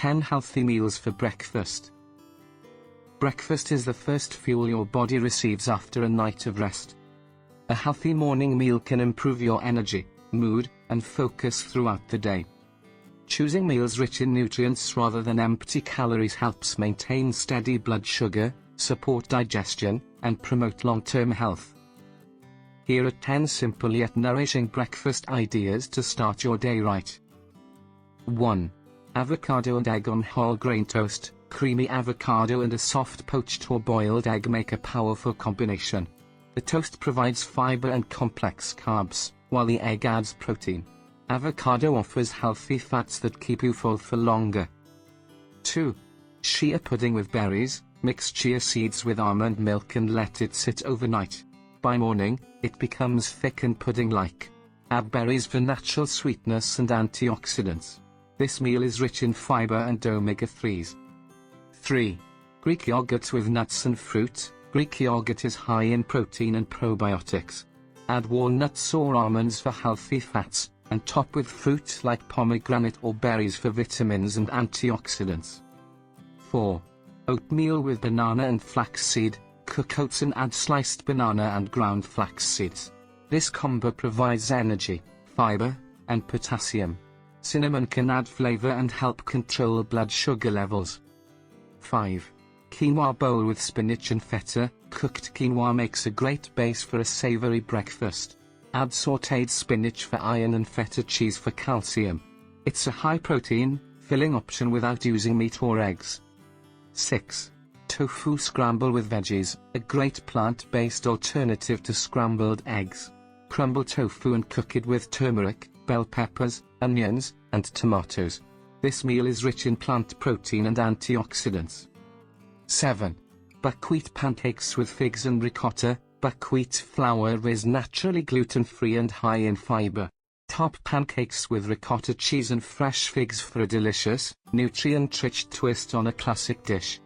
10 healthy meals for breakfast. Breakfast is the first fuel your body receives after a night of rest. A healthy morning meal can improve your energy, mood, and focus throughout the day. Choosing meals rich in nutrients rather than empty calories helps maintain steady blood sugar, support digestion, and promote long-term health. Here are 10 simple yet nourishing breakfast ideas to start your day right. 1. Avocado and egg on whole grain toast. Creamy avocado and a soft poached or boiled egg make a powerful combination. The toast provides fiber and complex carbs, while the egg adds protein. Avocado offers healthy fats that keep you full for longer. 2. Chia pudding with berries. Mix chia seeds with almond milk and let it sit overnight. By morning, it becomes thick and pudding-like. Add berries for natural sweetness and antioxidants. This meal is rich in fiber and omega-3s. 3. Greek yogurt with nuts and fruit. Greek yogurt is high in protein and probiotics. Add walnuts or almonds for healthy fats, and top with fruit like pomegranate or berries for vitamins and antioxidants. 4. Oatmeal with banana and flaxseed. Cook oats and add sliced banana and ground flax seeds. This combo provides energy, fiber, and potassium. Cinnamon can add flavor and help control blood sugar levels. 5. Quinoa bowl with spinach and feta. Cooked quinoa makes a great base for a savory breakfast. Add sautéed spinach for iron and feta cheese for calcium. It's a high-protein, filling option without using meat or eggs. 6. Tofu scramble with veggies. A great plant-based alternative to scrambled eggs. Crumble tofu and cook it with turmeric, bell peppers, onions, and tomatoes. This meal is rich in plant protein and antioxidants. 7. Buckwheat pancakes with figs and ricotta. Buckwheat flour is naturally gluten-free and high in fiber. Top pancakes with ricotta cheese and fresh figs for a delicious, nutrient-rich twist on a classic dish.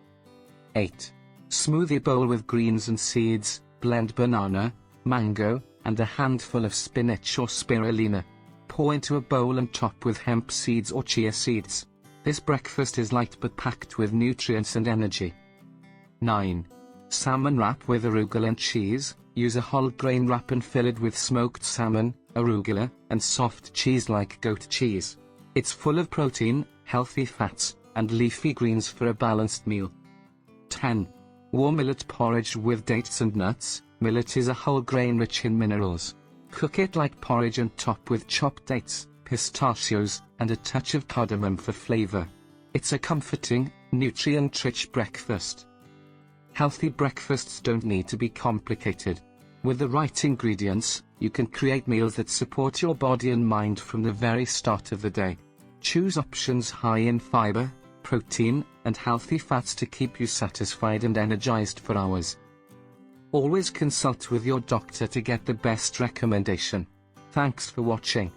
8. Smoothie bowl with greens and seeds. Blend banana, mango, and a handful of spinach or spirulina. Pour into a bowl and top with hemp seeds or chia seeds. This breakfast is light but packed with nutrients and energy. 9. Salmon wrap with arugula and cheese. Use a whole grain wrap and fill it with smoked salmon, arugula, and soft cheese like goat cheese. It's full of protein, healthy fats, and leafy greens for a balanced meal. 10. Warm millet porridge with dates and nuts. Millet is a whole grain rich in minerals. Cook it like porridge and top with chopped dates, pistachios, and a touch of cardamom for flavor. It's a comforting, nutrient-rich breakfast. Healthy breakfasts don't need to be complicated. With the right ingredients, you can create meals that support your body and mind from the very start of the day. Choose options high in fiber, protein, and healthy fats to keep you satisfied and energized for hours. Always consult with your doctor to get the best recommendation. Thanks for watching.